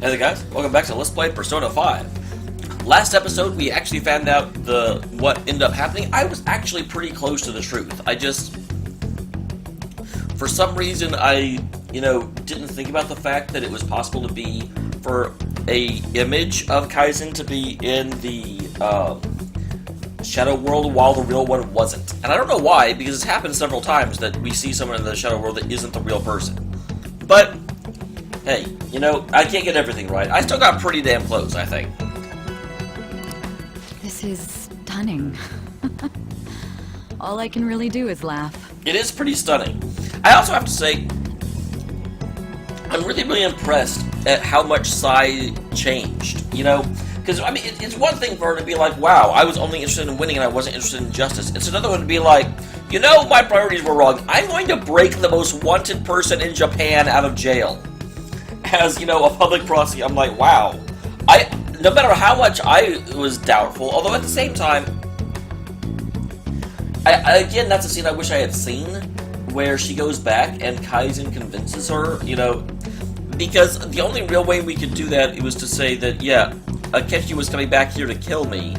Hey there guys, welcome back to Let's Play Persona 5. Last episode we actually found out what ended up happening. I was actually pretty close to the truth. For some reason I, didn't think about the fact that it was possible to be, for a image of Kaizen to be in the Shadow World while the real one wasn't. And I don't know why, because it's happened several times that we see someone in the Shadow World that isn't the real person. But hey, I can't get everything right. I still got pretty damn close, I think. This is stunning. All I can really do is laugh. It is pretty stunning. I also have to say, I'm really impressed at how much Sai changed, Because, it's one thing for her to be like, wow, I was only interested in winning and I wasn't interested in justice. It's another one to be like, my priorities were wrong. I'm going to break the most wanted person in Japan out of jail. As, a public prosecutor, I'm like, wow. No matter how much I was doubtful, although at the same time, again, that's a scene I wish I had seen, where she goes back and Kaizen convinces her, because the only real way we could do that was to say that, yeah, Akechi was coming back here to kill me.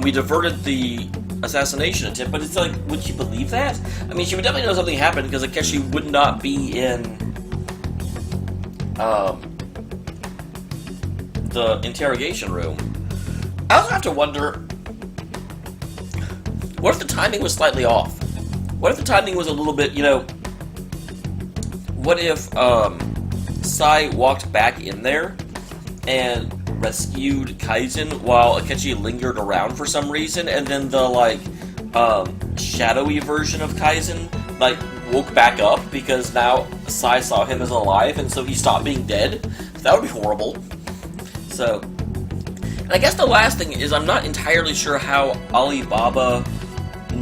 We diverted the assassination attempt, but it's like, would she believe that? I mean, she would definitely know something happened, because Akechi would not be in the interrogation room. I also have to wonder, what if the timing was slightly off? What if the timing was a little bit, what if Sai walked back in there and rescued Kaizen while Akechi lingered around for some reason, and then the, shadowy version of Kaizen, woke back up because now Sai saw him as alive, and so he stopped being dead? That would be horrible. So, and I guess the last thing is, I'm not entirely sure how Alibaba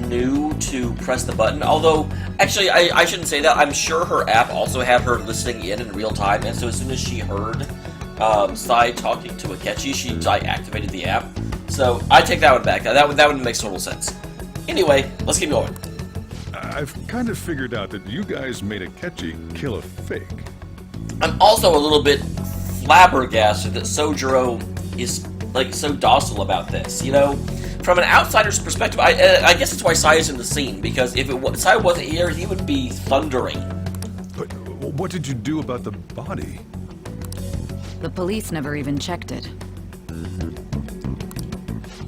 knew to press the button, although, actually, I shouldn't say that. I'm sure her app also had her listening in real time, and so as soon as she heard Sai talking to Akechi, she activated the app. So I take that one back. That would make total sense. Anyway, let's keep going. I've kind of figured out that you guys made Akechi kill a fake. I'm also a little bit flabbergasted that Sojiro is so docile about this. From an outsider's perspective, I guess that's why Sai is in the scene, because if Sai wasn't here, he would be thundering. But what did you do about the body? The police never even checked it.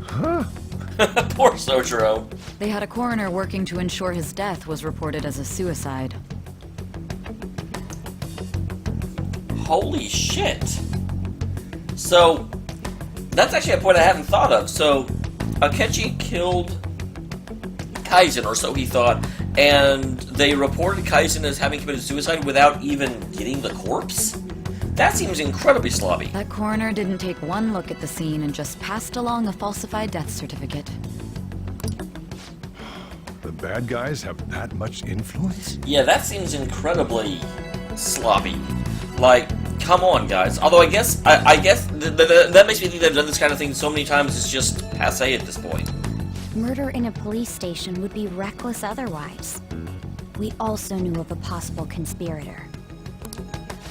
Huh? Poor Sojiro. They had a coroner working to ensure his death was reported as a suicide. Holy shit. So, that's actually a point I hadn't thought of. So, Akechi killed Kaizen, or so he thought, and they reported Kaizen as having committed suicide without even getting the corpse? That seems incredibly sloppy. That coroner didn't take one look at the scene and just passed along a falsified death certificate. The bad guys have that much influence? Yeah, that seems incredibly sloppy. Come on, guys. Although I guess that makes me think they've done this kind of thing so many times it's just passé at this point. Murder in a police station would be reckless otherwise. We also knew of a possible conspirator.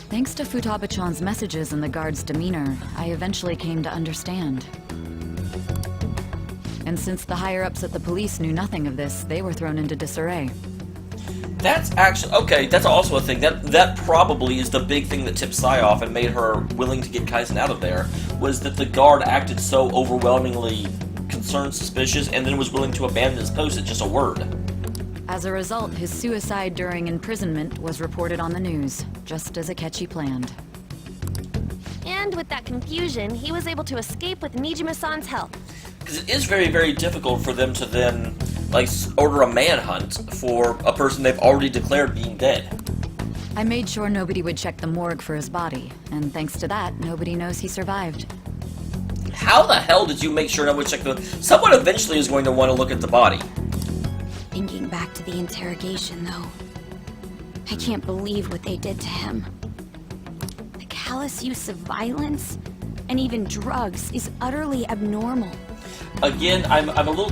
Thanks to Futaba-chan's messages and the guard's demeanor, I eventually came to understand. And since the higher-ups at the police knew nothing of this, they were thrown into disarray. That's actually... okay, that's also a thing. That probably is the big thing that tipped Sai off and made her willing to get Kaizen out of there, was that the guard acted so overwhelmingly concerned, suspicious, and then was willing to abandon his post at just a word. As a result, his suicide during imprisonment was reported on the news, just as Akechi planned. And with that confusion, he was able to escape with Nijima-san's help. Because it is very, very difficult for them to then, order a manhunt for a person they've already declared being dead. I made sure nobody would check the morgue for his body, and thanks to that, nobody knows he survived. How the hell did you make sure nobody checked the... Someone eventually is going to want to look at the body. Thinking back to the interrogation, though, I can't believe what they did to him. The callous use of violence, and even drugs, is utterly abnormal. Again, I'm a little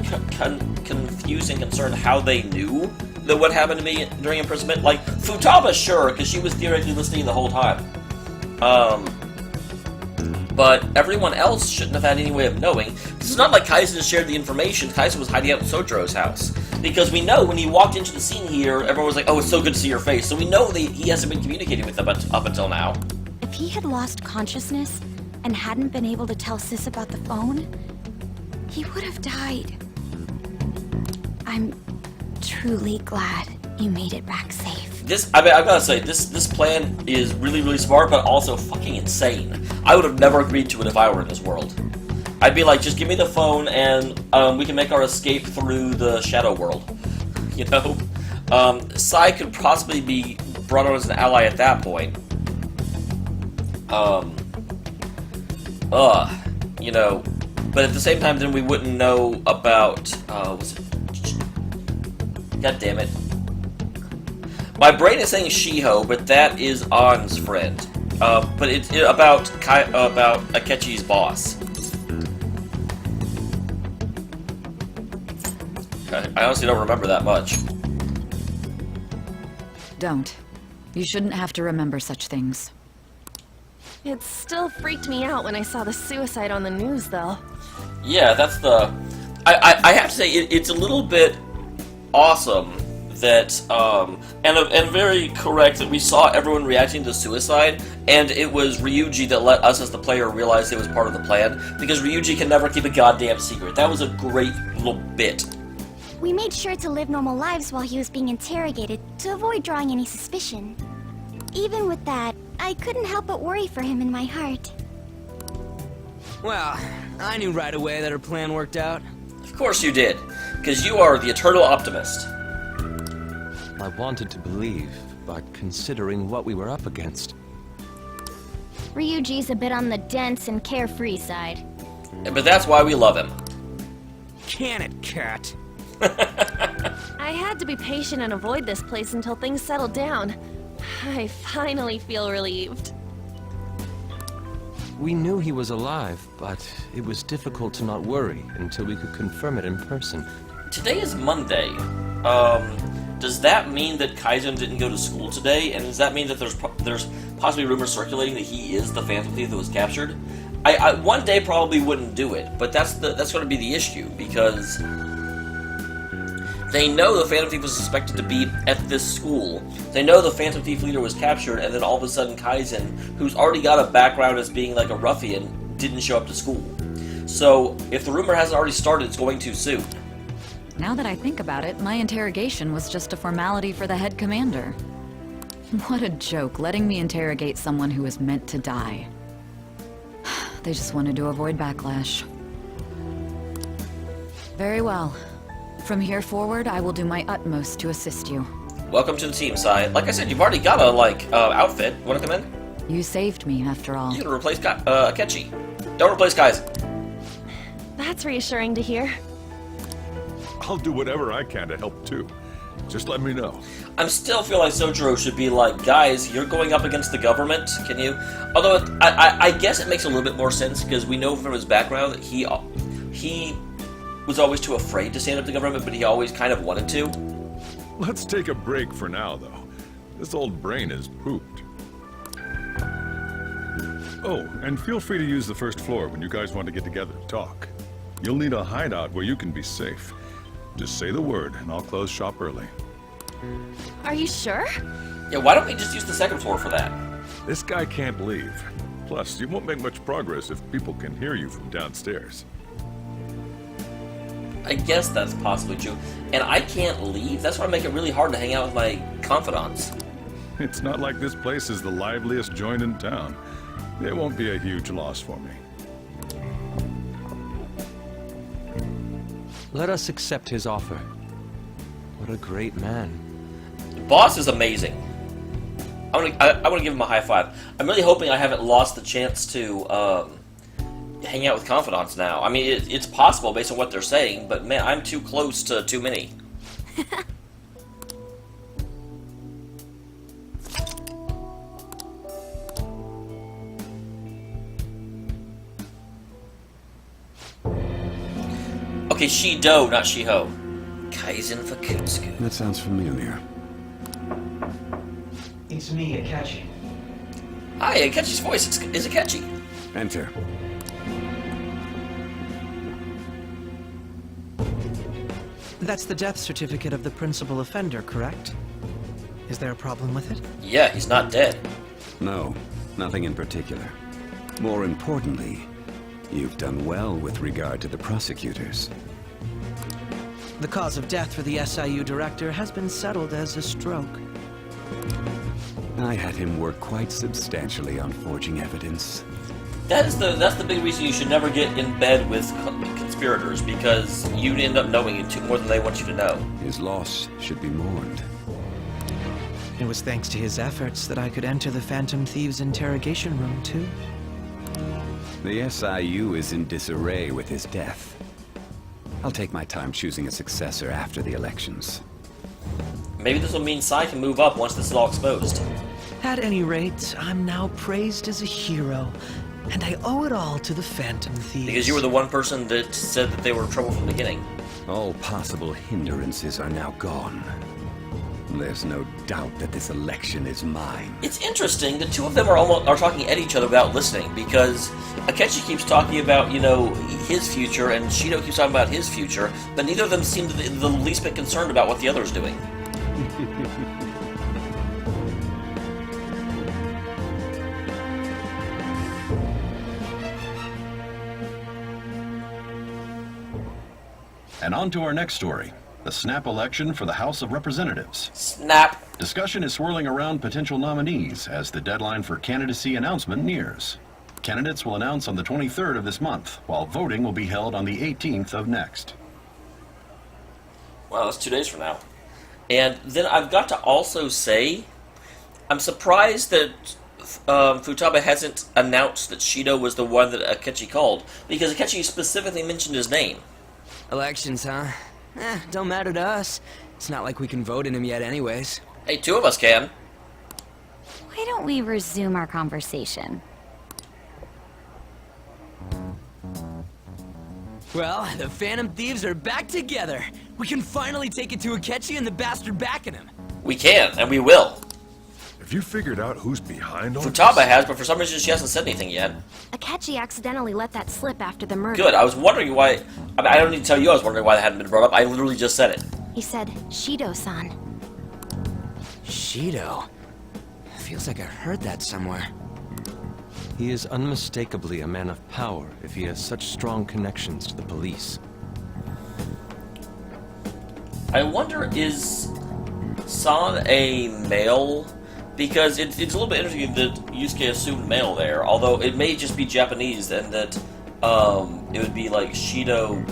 confused and concerned how they knew that what happened to me during imprisonment. Futaba, sure, because she was theoretically listening the whole time. but everyone else shouldn't have had any way of knowing. It's not like Kaizen shared the information. Kaizen was hiding out in Sojiro's house. Because we know when he walked into the scene here, everyone was like, oh, it's so good to see your face. So we know that he hasn't been communicating with them up until now. If he had lost consciousness and hadn't been able to tell Sis about the phone, he would have died. I'm truly glad you made it back safe. I've gotta say, this plan is really, really smart, but also fucking insane. I would have never agreed to it if I were in this world. I'd be like, just give me the phone and we can make our escape through the shadow world. You know? Sai could possibly be brought on as an ally at that point. You know, but at the same time, then we wouldn't know about, was it? God damn it. My brain is saying Shiho, but that is On's friend. But it's about Akechi's boss. I honestly don't remember that much. Don't. You shouldn't have to remember such things. It still freaked me out when I saw the suicide on the news, though. Yeah, that's the... I have to say, it's a little bit awesome that, and very correct that we saw everyone reacting to suicide, and it was Ryuji that let us as the player realize it was part of the plan, because Ryuji can never keep a goddamn secret. That was a great little bit. We made sure to live normal lives while he was being interrogated, to avoid drawing any suspicion. Even with that, I couldn't help but worry for him in my heart. Well, I knew right away that her plan worked out. Of course you did, because you are the eternal optimist. I wanted to believe, but considering what we were up against... Ryuji's a bit on the dense and carefree side. But that's why we love him. Can it, cat? I had to be patient and avoid this place until things settled down. I finally feel relieved. We knew he was alive, but it was difficult to not worry until we could confirm it in person. Today is Monday. Does that mean that Kaizen didn't go to school today? And does that mean that there's possibly rumors circulating that he is the Phantom Thief that was captured? I one day probably wouldn't do it, but that's going to be the issue, because they know the Phantom Thief was suspected to be at this school. They know the Phantom Thief leader was captured, and then all of a sudden Kaizen, who's already got a background as being like a ruffian, didn't show up to school. So if the rumor hasn't already started, it's going too soon. Now that I think about it, my interrogation was just a formality for the head commander. What a joke, letting me interrogate someone who was meant to die. They just wanted to avoid backlash. Very well. From here forward, I will do my utmost to assist you. Welcome to the team, Sai. Like I said, you've already got a, outfit. Want to come in? You saved me, after all. You can replace Akechi. Don't replace Kaizen. That's reassuring to hear. I'll do whatever I can to help too. Just let me know. I still feel like Sojiro should be like, guys, you're going up against the government, can you? Although, I guess it makes a little bit more sense, because we know from his background that he was always too afraid to stand up to the government, but he always kind of wanted to. Let's take a break for now, though. This old brain is pooped. Oh, and feel free to use the first floor when you guys want to get together to talk. You'll need a hideout where you can be safe. Just say the word, and I'll close shop early. Are you sure? Yeah, why don't we just use the second floor for that? This guy can't leave. Plus, you won't make much progress if people can hear you from downstairs. I guess that's possibly true. And I can't leave? That's why I make it really hard to hang out with my confidants. It's not like this place is the liveliest joint in town. It won't be a huge loss for me. Let us accept his offer. What a great man. The boss is amazing. I want to give him a high five. I'm really hoping I haven't lost the chance to hang out with confidants now. I mean, it's possible based on what they're saying, but man, I'm too close to too many. Okay, Shido, not Shiho. Kaizen Fakutsuku. That sounds familiar. It's me, Akechi. Hi, Akechi's voice is Akechi. Enter. That's the death certificate of the principal offender, correct? Is there a problem with it? Yeah, he's not dead. No, nothing in particular. More importantly, you've done well with regard to the prosecutors. The cause of death for the SIU director has been settled as a stroke. I had him work quite substantially on forging evidence. That's the big reason you should never get in bed with conspirators, because you'd end up knowing more than they want you to know. His loss should be mourned. It was thanks to his efforts that I could enter the Phantom Thieves' interrogation room, too. The SIU is in disarray with his death. I'll take my time choosing a successor after the elections. Maybe this will mean Sai can move up once this is all exposed. At any rate, I'm now praised as a hero, and I owe it all to the Phantom Thieves. Because you were the one person that said that they were trouble from the beginning. All possible hindrances are now gone. There's no doubt that this election is mine. It's interesting, the two of them are talking at each other without listening, because Akechi keeps talking about, his future, and Shido keeps talking about his future, but neither of them seem the least bit concerned about what the other's doing. And on to our next story. The snap election for the House of Representatives. Snap. Discussion is swirling around potential nominees as the deadline for candidacy announcement nears. Candidates will announce on the 23rd of this month, while voting will be held on the 18th of next. Well, that's 2 days from now. And then I've got to also say, I'm surprised that Futaba hasn't announced that Shido was the one that Akechi called, because Akechi specifically mentioned his name. Elections, huh? Don't matter to us. It's not like we can vote in him yet anyways. Hey, two of us can. Why don't we resume our conversation? Well, the Phantom Thieves are back together. We can finally take it to Akechi and the bastard backing him. We can, and we will. Have you figured out who's behind all Futaba this? has, but for some reason she hasn't said anything yet. Akechi accidentally let that slip after the murder. Good, I was wondering why... I don't need to tell you I was wondering why that hadn't been brought up. I literally just said it. He said, Shido-san. Shido? Feels like I heard that somewhere. He is unmistakably a man of power if he has such strong connections to the police. I wonder, is San a male? Because it's a little bit interesting that Yusuke assumed male there, although it may just be Japanese, and that it would be like Shido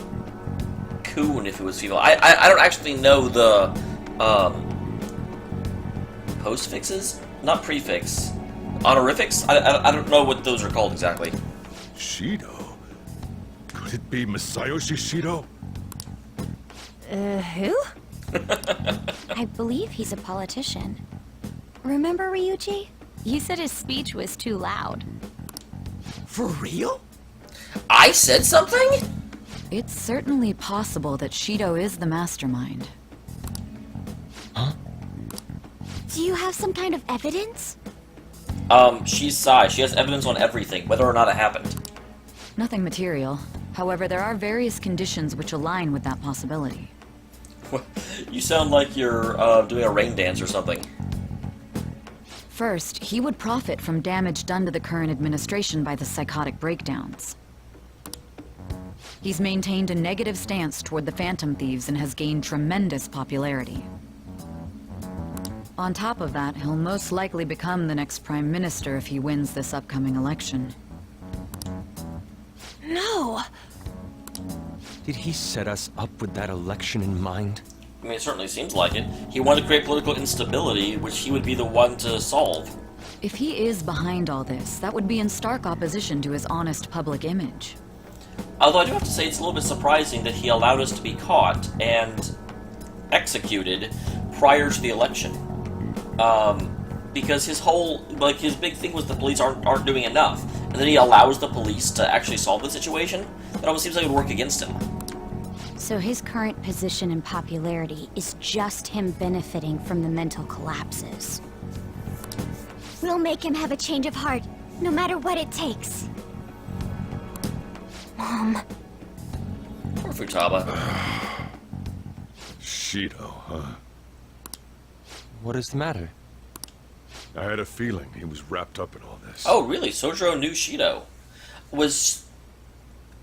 Kun if it was female. I don't actually know the postfixes? Not prefix. Honorifics? I don't know what those are called exactly. Shido? Could it be Masayoshi Shido? Who? I believe he's a politician. Remember, Ryuji? You said his speech was too loud. For real? I said something? It's certainly possible that Shido is the mastermind. Do you have some kind of evidence? She's Sai. She has evidence on everything, whether or not it happened. Nothing material. However, there are various conditions which align with that possibility. You sound like you're doing a rain dance or something. First, he would profit from damage done to the current administration by the psychotic breakdowns. He's maintained a negative stance toward the Phantom Thieves and has gained tremendous popularity. On top of that, he'll most likely become the next Prime Minister if he wins this upcoming election. No! Did he set us up with that election in mind? I mean, it certainly seems like it. He wanted to create political instability, which he would be the one to solve. If he is behind all this, that would be in stark opposition to his honest public image. Although I do have to say it's a little bit surprising that he allowed us to be caught and executed prior to the election. Because his big thing was the police aren't doing enough. And then he allows the police to actually solve the situation. That almost seems like it would work against him. So his current position and popularity is just him benefiting from the mental collapses. We'll make him have a change of heart, no matter what it takes. Mom. Poor Futaba. Shido, huh? What is the matter? I had a feeling he was wrapped up in all this. Oh, really? Sojiro knew Shido.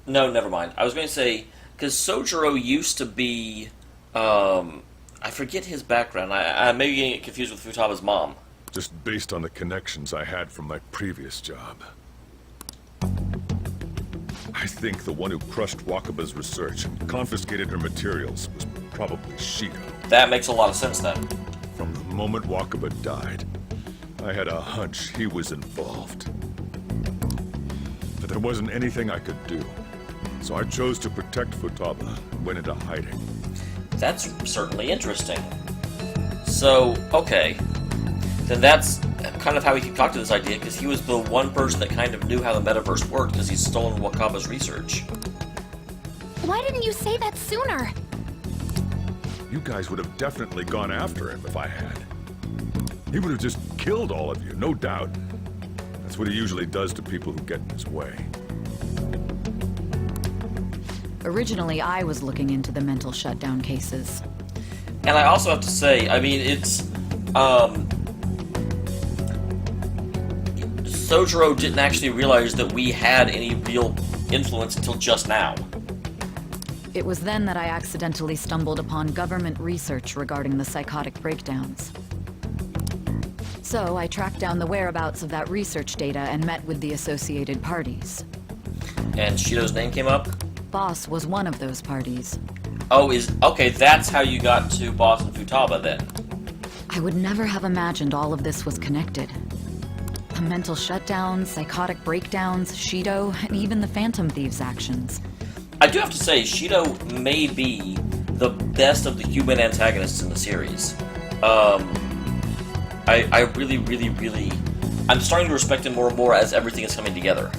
No, never mind. I was going to say, because Sojiro used to be, I forget his background. I may be getting it confused with Futaba's mom. Just based on the connections I had from my previous job. I think the one who crushed Wakaba's research and confiscated her materials was probably Shido. That makes a lot of sense then. From the moment Wakaba died, I had a hunch he was involved. But there wasn't anything I could do. So I chose to protect Futaba and went into hiding. That's certainly interesting. So, okay. Then that's kind of how he concocted this idea, because he was the one person that kind of knew how the metaverse worked, because he's stolen Wakaba's research. Why didn't you say that sooner? You guys would have definitely gone after him if I had. He would have just killed all of you, no doubt. That's what he usually does to people who get in his way. Originally, I was looking into the mental shutdown cases. And I also have to say, I mean, it's, Sojiro didn't actually realize that we had any real influence until just now. It was then that I accidentally stumbled upon government research regarding the psychotic breakdowns. So I tracked down the whereabouts of that research data and met with the associated parties. And Shido's name came up? Boss was one of those parties. Oh, okay, that's how you got to Boss and Futaba then. I would never have imagined all of this was connected. The mental shutdowns, psychotic breakdowns, Shido, and even the Phantom Thieves' actions. I do have to say, Shido may be the best of the human antagonists in the series. I really... I'm starting to respect him more and more as everything is coming together.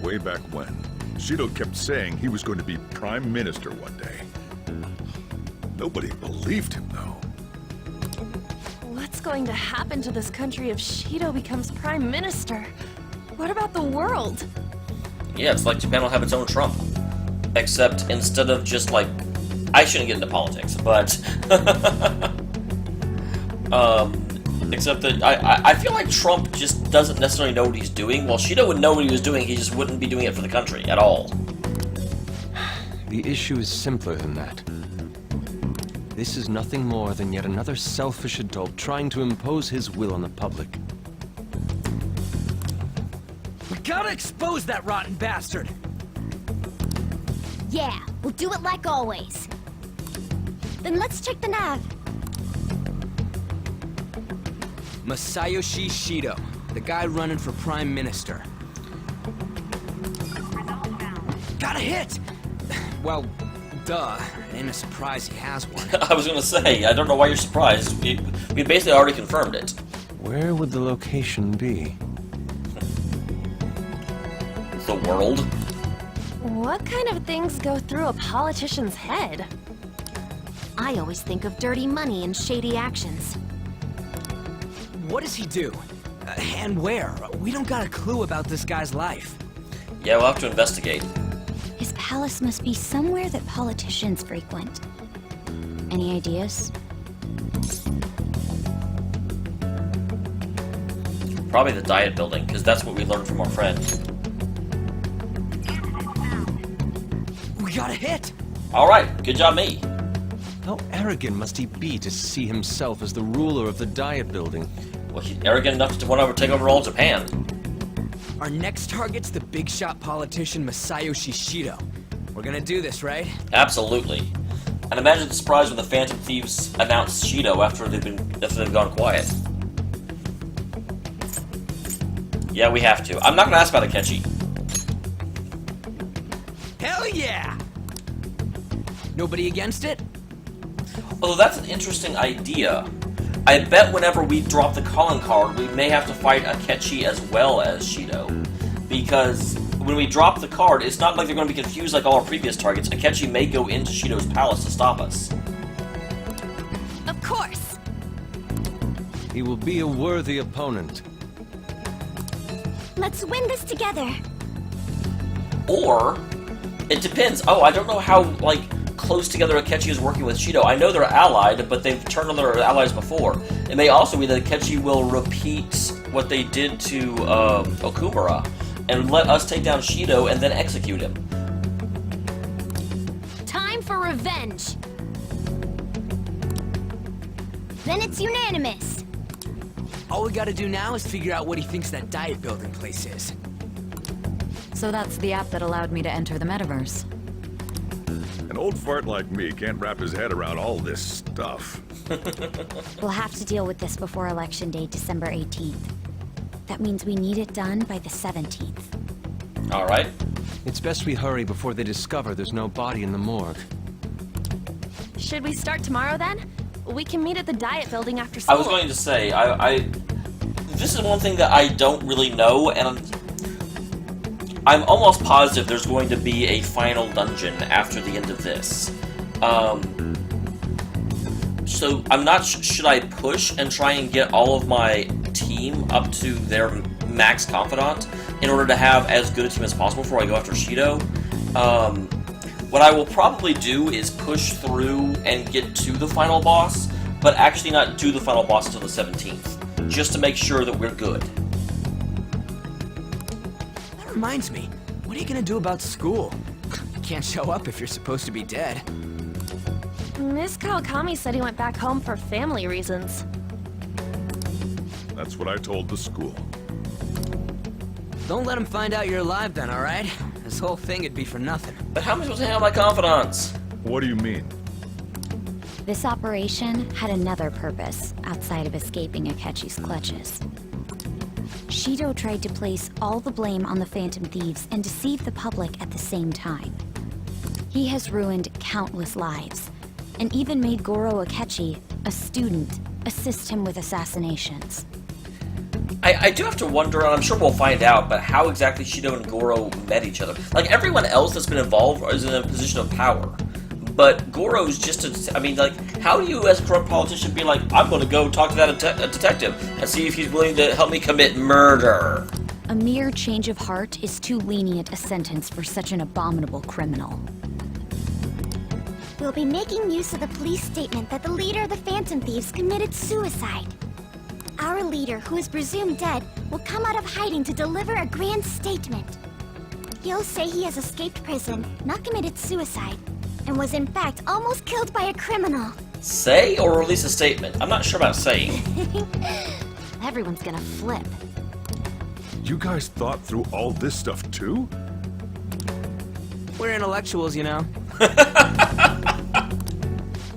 Way back when, Shido kept saying he was going to be Prime Minister one day. Nobody believed him, though. What's going to happen to this country if Shido becomes Prime Minister? What about the world? Yeah, it's like Japan will have its own Trump. Except instead of just like... I shouldn't get into politics, but... except that I feel like Trump just doesn't necessarily know what he's doing. While Shido would know what he was doing, he just wouldn't be doing it for the country at all. The issue is simpler than that. This is nothing more than yet another selfish adult trying to impose his will on the public. We gotta expose that rotten bastard! Yeah, we'll do it like always. Then let's check the nav. Masayoshi Shido, the guy running for Prime Minister. Got a hit! Well, duh. Ain't a surprise he has one. I was gonna say, I don't know why you're surprised. We basically already confirmed it. Where would the location be? The world? What kind of things go through a politician's head? I always think of dirty money and shady actions. What does he do? And where? We don't got a clue about this guy's life. Yeah, we'll have to investigate. His palace must be somewhere that politicians frequent. Any ideas? Probably the diet building, because that's what we learned from our friend. We got a hit! Alright, good job me. How arrogant must he be to see himself as the ruler of the diet building? Well, he's arrogant enough to want to take over all of Japan. Our next target's the big shot politician Masayoshi Shido. We're gonna do this, right? Absolutely. And imagine the surprise when the Phantom Thieves announced Shido after they've gone quiet. Yeah, we have to. I'm not gonna ask about Akechi. Hell yeah! Nobody against it? Although that's an interesting idea. I bet whenever we drop the calling card, we may have to fight Akechi as well as Shido. Because when we drop the card, it's not like they're going to be confused like all our previous targets. Akechi may go into Shido's palace to stop us. Of course! He will be a worthy opponent. Let's win this together. Or, it depends. Oh, I don't know how, like, close together Akechi is working with Shido. I know they're allied, but they've turned on their allies before. It may also be that Akechi will repeat what they did to Okumura and let us take down Shido and then execute him. Time for revenge. Then it's unanimous. All we gotta do now is figure out what he thinks that diet building place is. So that's the app that allowed me to enter the metaverse. An old fart like me can't wrap his head around all this stuff. We'll have to deal with this before Election Day, December 18th. That means we need it done by the 17th. Alright. It's best we hurry before they discover there's no body in the morgue. Should we start tomorrow then? We can meet at the diet building after school. I was going to say, this is one thing that I don't really know, and I'm almost positive there's going to be a final dungeon after the end of this. So I'm not should I push and try and get all of my team up to their max confidant in order to have as good a team as possible before I go after Shido? What I will probably do is push through and get to the final boss, but actually not do the final boss until the 17th, just to make sure that we're good. That reminds me, what are you gonna do about school? You can't show up if you're supposed to be dead. Miss Kawakami said he went back home for family reasons. That's what I told the school. Don't let him find out you're alive then, alright? This whole thing would be for nothing. But how am I supposed to handle my confidants? What do you mean? This operation had another purpose outside of escaping Akechi's clutches. Shido tried to place all the blame on the Phantom Thieves and deceive the public at the same time. He has ruined countless lives, and even made Goro Akechi, a student, assist him with assassinations. I do have to wonder, and I'm sure we'll find out, but how exactly Shido and Goro met each other. Like, everyone else that's been involved is in a position of power. But Goro's just I mean, like, how do you as a corrupt politician be like, I'm going to go talk to that detective and see if he's willing to help me commit murder? A mere change of heart is too lenient a sentence for such an abominable criminal. We'll be making use of the police statement that the leader of the Phantom Thieves committed suicide. Our leader, who is presumed dead, will come out of hiding to deliver a grand statement. He'll say he has escaped prison, not committed suicide, and was in fact almost killed by a criminal. Say or release a statement? I'm not sure about saying. Everyone's gonna flip. You guys thought through all this stuff too? We're intellectuals, you know.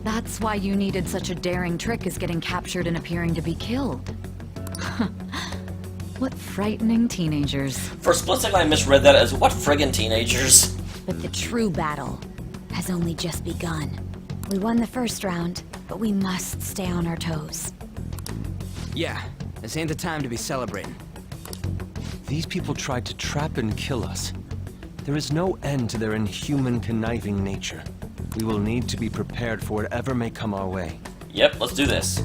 That's why you needed such a daring trick as getting captured and appearing to be killed. What frightening teenagers. For a split second I misread that as, what friggin' teenagers? But the true battle has only just begun. We won the first round, but we must stay on our toes. Yeah, this ain't the time to be celebrating. These people tried to trap and kill us. There is no end to their inhuman, conniving nature. We will need to be prepared for whatever may come our way. Yep, let's do this.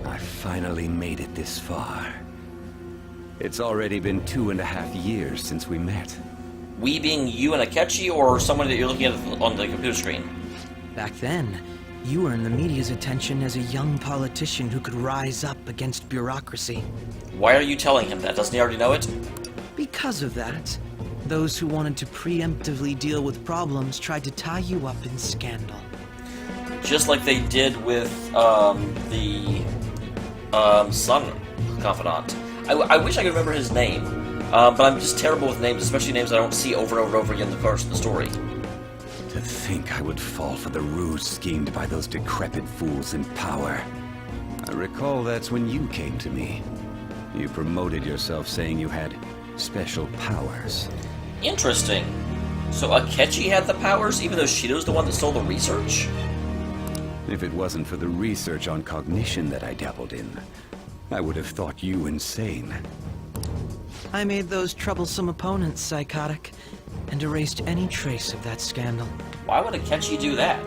I finally made it this far. It's already been 2.5 years since we met. We being you and Akechi, or someone that you're looking at on the computer screen? Back then, you earned the media's attention as a young politician who could rise up against bureaucracy. Why are you telling him that? Doesn't he already know it? Because of that, those who wanted to preemptively deal with problems tried to tie you up in scandal. Just like they did with the Sun Confidant. I wish I could remember his name, but I'm just terrible with names, especially names I don't see over and over and over again in the course of the story. To think I would fall for the ruse schemed by those decrepit fools in power. I recall that's when you came to me. You promoted yourself saying you had special powers. Interesting. So Akechi had the powers, even though Shido's the one that stole the research? If it wasn't for the research on cognition that I dabbled in, I would have thought you insane. I made those troublesome opponents psychotic, and erased any trace of that scandal. Why would Akechi do that?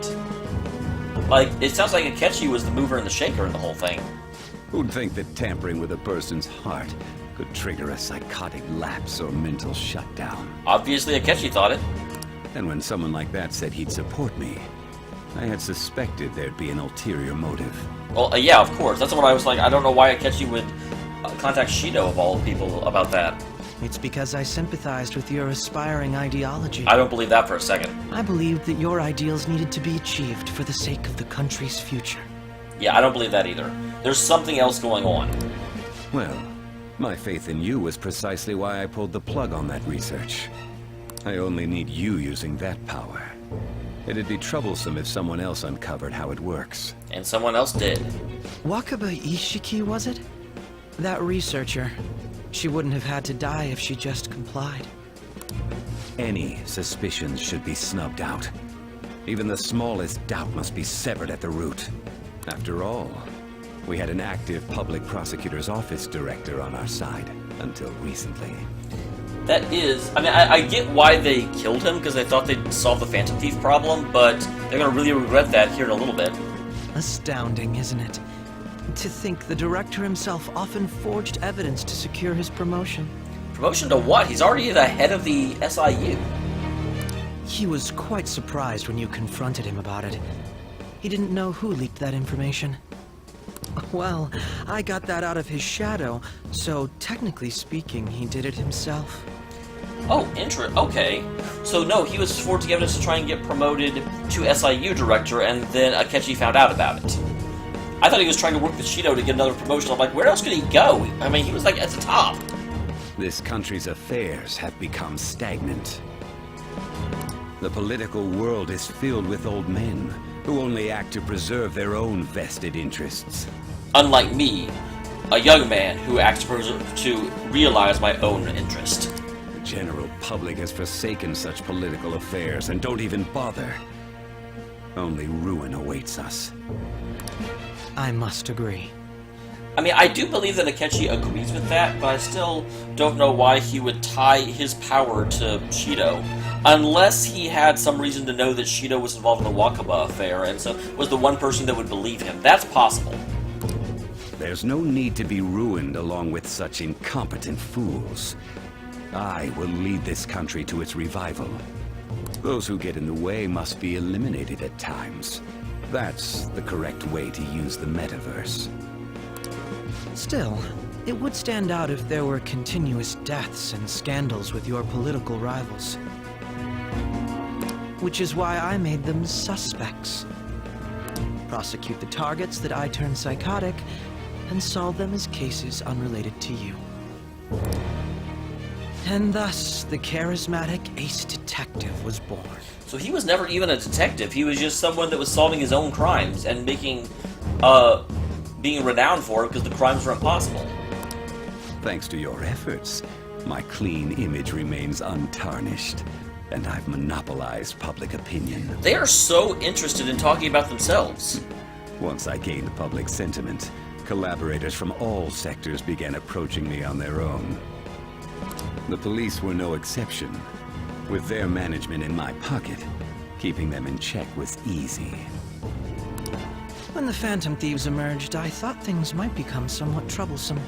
Like, it sounds like Akechi was the mover and the shaker in the whole thing. Who'd think that tampering with a person's heart could trigger a psychotic lapse or mental shutdown? Obviously, Akechi thought it. And when someone like that said he'd support me, I had suspected there'd be an ulterior motive. Well, yeah, of course. That's what I was like. I don't know why Akechi would contact Shido, of all people, about that. It's because I sympathized with your aspiring ideology. I don't believe that for a second. I believed that your ideals needed to be achieved for the sake of the country's future. Yeah, I don't believe that either. There's something else going on. Well, my faith in you was precisely why I pulled the plug on that research. I only need you using that power. It'd be troublesome if someone else uncovered how it works. And someone else did. Wakaba Ishiki, was it? That researcher. She wouldn't have had to die if she just complied. Any suspicions should be snubbed out. Even the smallest doubt must be severed at the root. After all, we had an active public prosecutor's office director on our side, until recently. That is... I mean, I get why they killed him, because they thought they'd solve the Phantom Thief problem, but they're going to really regret that here in a little bit. Astounding, isn't it? To think the director himself often forged evidence to secure his promotion. Promotion to what? He's already the head of the SIU. He was quite surprised when you confronted him about it. He didn't know who leaked that information. Well, I got that out of his shadow, so technically speaking, he did it himself. Oh, okay. So no, he was forging evidence to try and get promoted to SIU director, and then Akechi found out about it. I thought he was trying to work with Shido to get another promotion. I'm like, where else could he go? I mean, he was like at the top. This country's affairs have become stagnant. The political world is filled with old men who only act to preserve their own vested interests. Unlike me, a young man who acts to realize my own interest. The general public has forsaken such political affairs and don't even bother. Only ruin awaits us. I must agree. I mean, I do believe that Akechi agrees with that, but I still don't know why he would tie his power to Shido. Unless he had some reason to know that Shido was involved in the Wakaba affair, and so was the one person that would believe him. That's possible. There's no need to be ruined along with such incompetent fools. I will lead this country to its revival. Those who get in the way must be eliminated at times. That's the correct way to use the metaverse. Still, it would stand out if there were continuous deaths and scandals with your political rivals. Which is why I made them suspects. Prosecute the targets that I turn psychotic, and solve them as cases unrelated to you. And thus, the charismatic ace detective was born. So he was never even a detective. He was just someone that was solving his own crimes and making, being renowned for it because the crimes were impossible. Thanks to your efforts, my clean image remains untarnished, and I've monopolized public opinion. They are so interested in talking about themselves. Once I gained public sentiment, collaborators from all sectors began approaching me on their own. The police were no exception. With their management in my pocket, keeping them in check was easy. When the Phantom Thieves emerged, I thought things might become somewhat troublesome.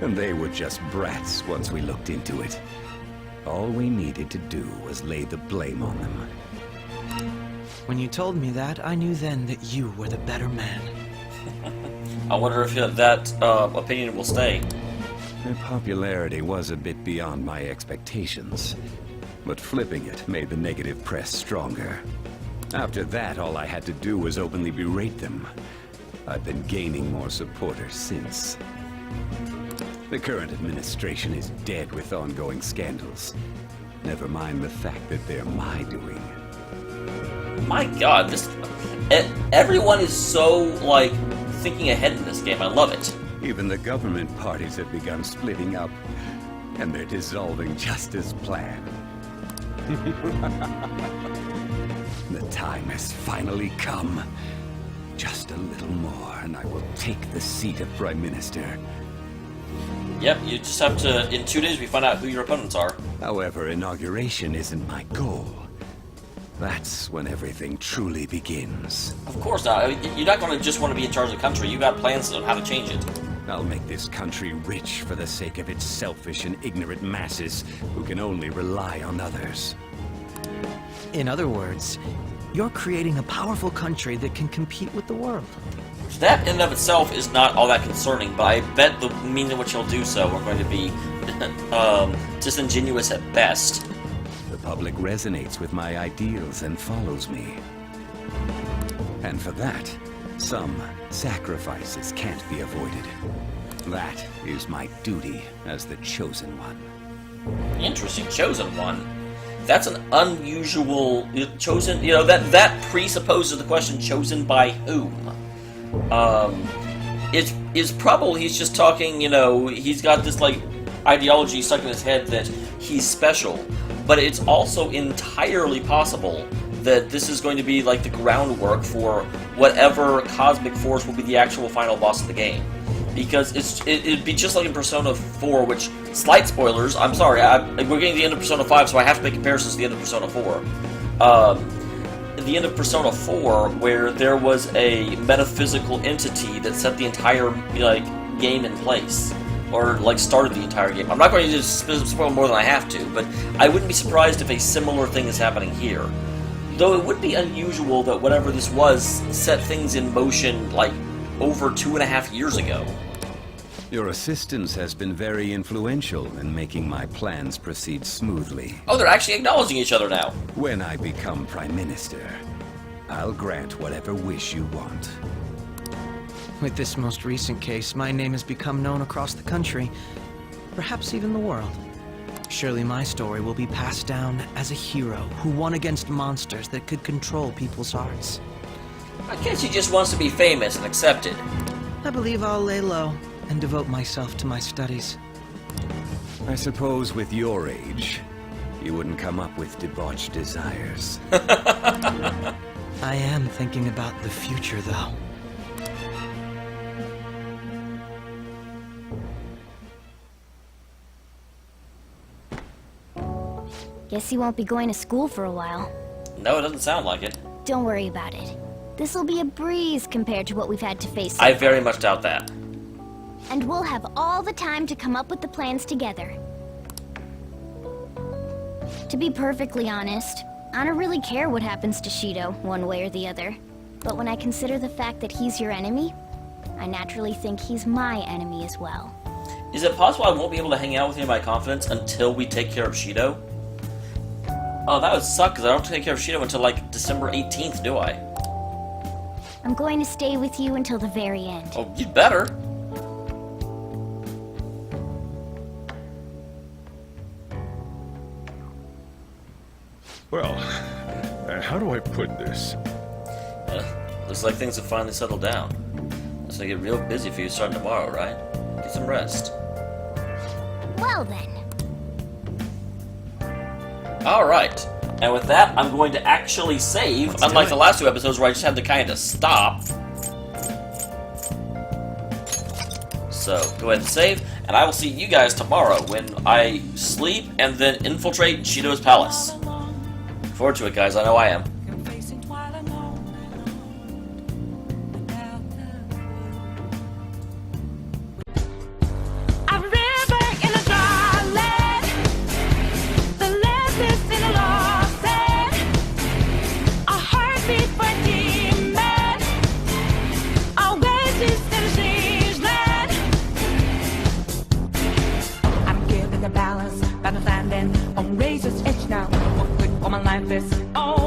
And they were just brats once we looked into it. All we needed to do was lay the blame on them. When you told me that, I knew then that you were the better man. I wonder if that opinion will stay. Their popularity was a bit beyond my expectations, but flipping it made the negative press stronger. After that, all I had to do was openly berate them. I've been gaining more supporters since. The current administration is dead with ongoing scandals. Never mind the fact that they're my doing. My god, everyone is so, like, thinking ahead in this game. I love it. Even the government parties have begun splitting up, and they're dissolving just as planned. The time has finally come. Just a little more, and I will take the seat of Prime Minister. Yep, you just have to, in 2 days we find out who your opponents are. However, inauguration isn't my goal. That's when everything truly begins. Of course not. You're not going to just want to be in charge of the country. You got plans on how to change it. I'll make this country rich for the sake of its selfish and ignorant masses who can only rely on others. In other words, you're creating a powerful country that can compete with the world. That in and of itself is not all that concerning, but I bet the means in which he'll do so are going to be disingenuous at best. The public resonates with my ideals and follows me. And for that, some sacrifices can't be avoided. That is my duty as the Chosen One. Interesting, Chosen One. That's an unusual chosen. You know, that presupposes the question: chosen by whom? It's probably he's just talking. You know, he's got this like ideology stuck in his head that he's special, but it's also entirely possible that this is going to be like the groundwork for whatever cosmic force will be the actual final boss of the game. Because it'd be just like in Persona 4, which, slight spoilers, I'm sorry, we're getting to the end of Persona 5, so I have to make comparisons to the end of Persona 4. The end of Persona 4, where there was a metaphysical entity that set the entire, like, game in place. Or, like, started the entire game. I'm not going to spoil more than I have to, but I wouldn't be surprised if a similar thing is happening here. Though it would be unusual that whatever this was set things in motion, like, over 2.5 years ago. Your assistance has been very influential in making my plans proceed smoothly. Oh, they're actually acknowledging each other now. When I become Prime Minister, I'll grant whatever wish you want. With this most recent case, my name has become known across the country, perhaps even the world. Surely my story will be passed down as a hero who won against monsters that could control people's hearts. I guess he just wants to be famous and accepted. I believe I'll lay low and devote myself to my studies. I suppose with your age, you wouldn't come up with debauched desires. I am thinking about the future, though. Guess you won't be going to school for a while. No, it doesn't sound like it. Don't worry about it. This'll be a breeze compared to what we've had to face. I very much doubt that. And we'll have all the time to come up with the plans together. To be perfectly honest, I don't really care what happens to Shido, one way or the other. But when I consider the fact that he's your enemy, I naturally think he's my enemy as well. Is it possible I won't be able to hang out with you in my confidence until we take care of Shido? Oh, that would suck, because I don't take care of Shido until, like, December 18th, do I? I'm going to stay with you until the very end. Oh, you'd better. Well, how do I put this? Looks like things have finally settled down. It's gonna get real busy for you starting tomorrow, right? Get some rest. Well then. Alright. And with that, I'm going to actually save, unlike the last two episodes where I just had to kind of stop. So, go ahead and save, and I will see you guys tomorrow when I sleep and then infiltrate Shido's palace. Look forward to it, guys. I know I am. On razor's edge now, what good for my life is all